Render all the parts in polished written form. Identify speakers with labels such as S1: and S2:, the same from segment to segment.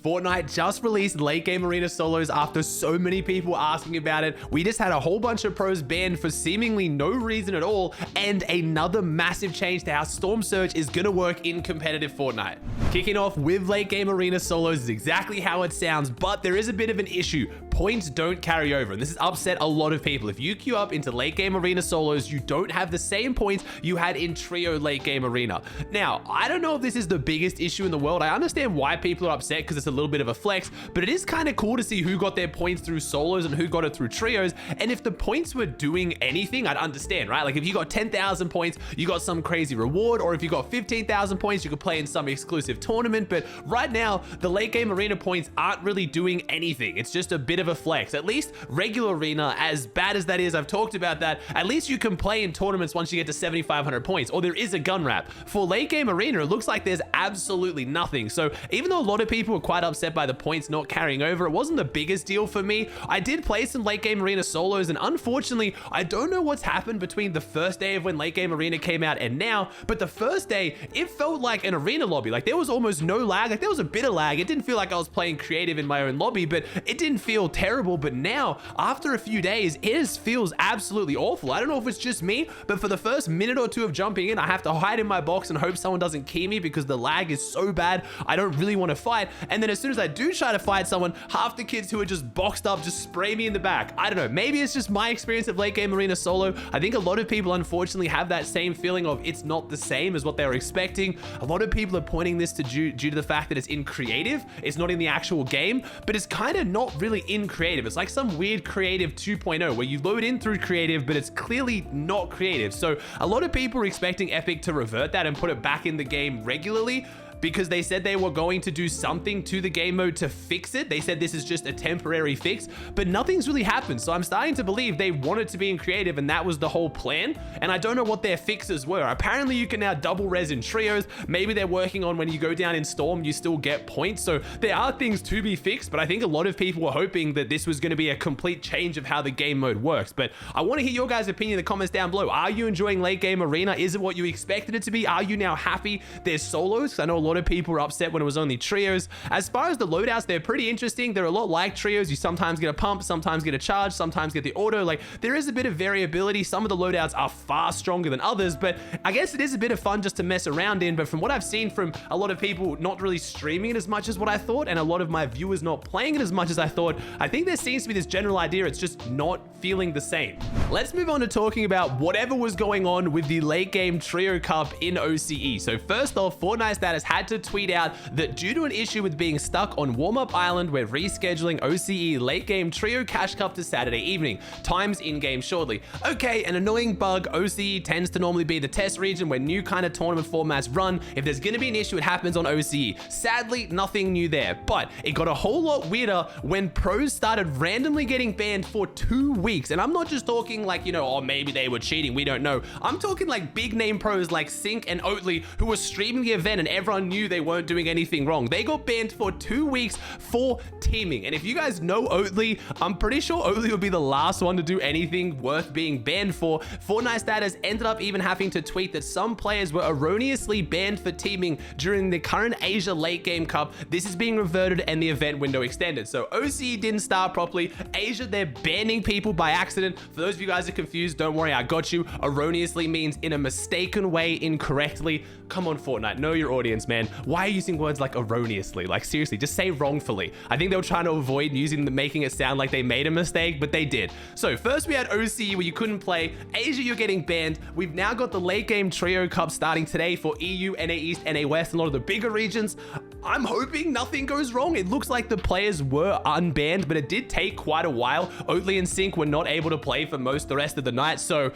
S1: Fortnite just released late game arena solos after so many people asking about it. We just had a whole bunch of pros banned for seemingly no reason at all, and another massive change to how Storm Surge is gonna work in competitive Fortnite. Kicking off with late game arena solos is exactly how it sounds, but there is a bit of an issue. Points don't carry over, and this has upset a lot of people. If you queue up into late game arena solos, you don't have the same points you had in trio late game arena. Now, I don't know if this is the biggest issue in the world. I understand why people are upset because it's a little bit of a flex, but it is kind of cool to see who got their points through solos and who got it through trios. And if the points were doing anything, I'd understand, right? Like if you got 10,000 points, you got some crazy reward, or if you got 15,000 points, you could play in some exclusive tournament. But right now, the late game arena points aren't really doing anything. It's just a bit of a flex. At least regular arena, as bad as that is, I've talked about that, at least you can play in tournaments once you get to 7,500 points, or there is a gun wrap. For late game arena, it looks like there's absolutely nothing. So even though a lot of people were quite upset by the points not carrying over, it wasn't the biggest deal for me. I did play some late game arena solos, and unfortunately, I don't know what's happened between the first day of when late game arena came out and now, but the first day, it felt like an arena lobby. Like there was almost no lag. Like there was a bit of lag. It didn't feel like I was playing creative in my own lobby, but it didn't feel terrible. But now, after a few days, it just feels absolutely awful. I don't know if it's just me, but for the first minute or two of jumping in, I have to hide in my box and hope someone doesn't key me because the lag is so bad. I don't really want to fight. And then as soon as I do try to fight someone, half the kids who are just boxed up just spray me in the back. I don't know. Maybe it's just my experience of late game arena solo. I think a lot of people unfortunately have that same feeling of it's not the same as what they were expecting. A lot of people are pointing this to due to the fact that it's in creative. It's not in the actual game, but it's kind of not really in creative. It's like some weird creative 2.0 where you load in through creative, but it's clearly not creative. So a lot of people are expecting Epic to revert that and put it back in the game regularly, because they said they were going to do something to the game mode to fix it. They said this is just a temporary fix, but nothing's really happened. So I'm starting to believe they wanted to be in creative and that was the whole plan. And I don't know what their fixes were. Apparently you can now double res in trios. Maybe they're working on when you go down in Storm, you still get points. So there are things to be fixed, but I think a lot of people were hoping that this was going to be a complete change of how the game mode works. But I want to hear your guys' opinion in the comments down below. Are you enjoying late game arena? Is it what you expected it to be? Are you now happy there's solos? I know a lot of people were upset when it was only trios. As far as the loadouts, they're pretty interesting. They're a lot like trios. You sometimes get a pump, sometimes get a charge, sometimes get the auto. Like there is a bit of variability. Some of the loadouts are far stronger than others, but I guess it is a bit of fun just to mess around in. But from what I've seen from a lot of people not really streaming it as much as what I thought, and a lot of my viewers not playing it as much as I thought, I think there seems to be this general idea it's just not feeling the same. Let's move on to talking about whatever was going on with the late game trio cup in OCE. So first off, Fortnite Status had to tweet out that due to an issue with being stuck on Warm-Up Island, we're rescheduling OCE late game trio cash cup to Saturday evening. Times in-game shortly. Okay, an annoying bug. OCE tends to normally be the test region where new kind of tournament formats run. If there's going to be an issue, it happens on OCE. Sadly, nothing new there, but it got a whole lot weirder when pros started randomly getting banned for 2 weeks. And I'm not just talking like, you know, oh, maybe they were cheating, we don't know. I'm talking like big name pros like Sync and Oatly who were streaming the event and everyone knew they weren't doing anything wrong. They got banned for 2 weeks for teaming. And if you guys know Oatly, I'm pretty sure Oatly would be the last one to do anything worth being banned for. Fortnite Status ended up even having to tweet that some players were erroneously banned for teaming during the current Asia late game cup. This is being reverted and the event window extended. So OCE didn't start properly. Asia, they're banning people by accident. For those of you guys who are confused, don't worry, I got you. Erroneously means in a mistaken way, incorrectly. Come on, Fortnite, know your audience, man. Why are you using words like erroneously? Like seriously, just say wrongfully. I think they were trying to avoid making it sound like they made a mistake, but they did. So first we had OCE where you couldn't play. Asia, you're getting banned. We've now got the late game trio cup starting today for EU, NA East, NA West, and a lot of the bigger regions. I'm hoping nothing goes wrong. It looks like the players were unbanned, but it did take quite a while. Oatly and Sync were not able to play for most of the rest of the night, so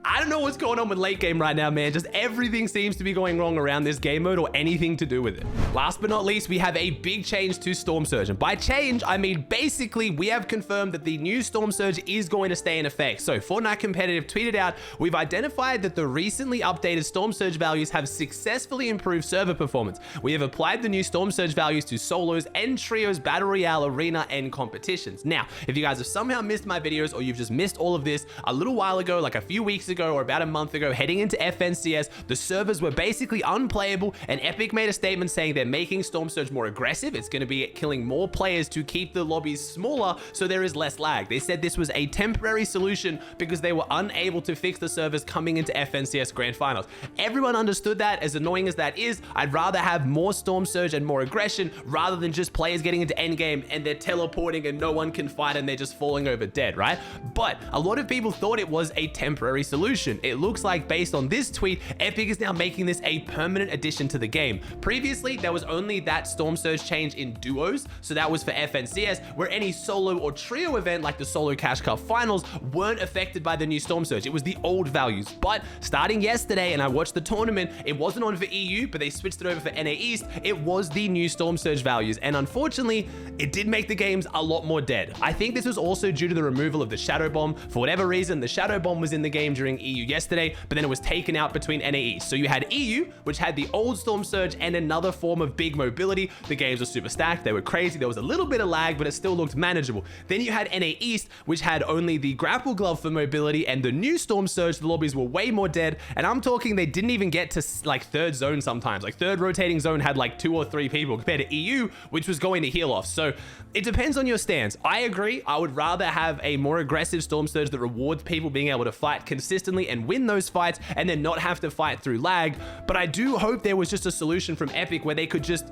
S1: I don't know what's going on with late game right now, man. Just everything seems to be going wrong around this game mode or anything to do with it. Last but not least, we have a big change to Storm Surge. And by change, I mean basically we have confirmed that the new Storm Surge is going to stay in effect. So Fortnite Competitive tweeted out, we've identified that the recently updated Storm Surge values have successfully improved server performance. We have applied the new Storm Surge values to solos and trios, battle royale, arena, and competitions. Now, if you guys have somehow missed my videos or you've just missed all of this, a little while ago, like a few weeks ago, ago or about a month ago, heading into FNCS, the servers were basically unplayable, and Epic made a statement saying they're making Storm Surge more aggressive. It's going to be killing more players to keep the lobbies smaller so there is less lag. They said this was a temporary solution because they were unable to fix the servers coming into FNCS Grand Finals. Everyone understood that. As annoying as that is, I'd rather have more Storm Surge and more aggression rather than just players getting into endgame and they're teleporting and no one can fight and they're just falling over dead, right? But a lot of people thought it was a temporary solution. It looks like, based on this tweet, Epic is now making this a permanent addition to the game. Previously, there was only that Storm Surge change in duos, so that was for FNCS, where any solo or trio event like the Solo Cash Cup Finals weren't affected by the new Storm Surge. It was the old values. But starting yesterday, and I watched the tournament, it wasn't on for EU, but they switched it over for NA East. It was the new Storm Surge values, and unfortunately, it did make the games a lot more dead. I think this was also due to the removal of the Shadow Bomb. For whatever reason, the Shadow Bomb was in the game during EU yesterday, but then it was taken out between NA East. So you had EU, which had the old Storm Surge and another form of big mobility. The games were super stacked. They were crazy. There was a little bit of lag, but it still looked manageable. Then you had NA East, which had only the Grapple Glove for mobility and the new Storm Surge. The lobbies were way more dead, and I'm talking they didn't even get to like third zone sometimes. Like third rotating zone had like 2 or 3 people compared to EU, which was going to heal off. So it depends on your stance. I agree. I would rather have a more aggressive Storm Surge that rewards people being able to fight consistently and win those fights and then not have to fight through lag. But I do hope there was just a solution from Epic where they could just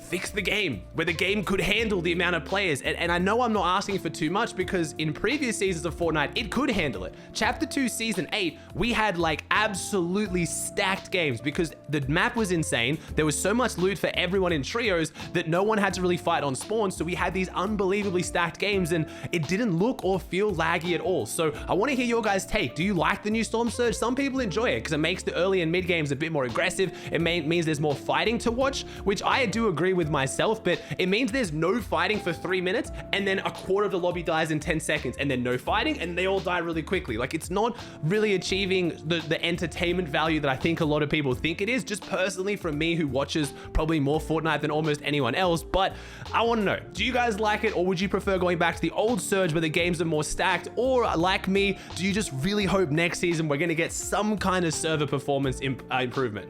S1: fix the game, where the game could handle the amount of players. And I know I'm not asking for too much, because in previous seasons of Fortnite, it could handle it. Chapter 2, Season 8, we had like absolutely stacked games because the map was insane. There was so much loot for everyone in trios that no one had to really fight on spawn. So we had these unbelievably stacked games and it didn't look or feel laggy at all. So I want to hear your guys' take. Do you like the new Storm Surge? Some people enjoy it because it makes the early and mid games a bit more aggressive. It means there's more fighting to watch, which I do agree with myself, but it means there's no fighting for 3 minutes and then a quarter of the lobby dies in 10 seconds and then no fighting and they all die really quickly. Like, it's not really achieving the entertainment value that I think a lot of people think it is, just personally from me, who watches probably more Fortnite than almost anyone else. But I want to know, do you guys like it, or would you prefer going back to the old Surge where the games are more stacked? Or like me, do you just really hope next season we're going to get some kind of server performance improvement?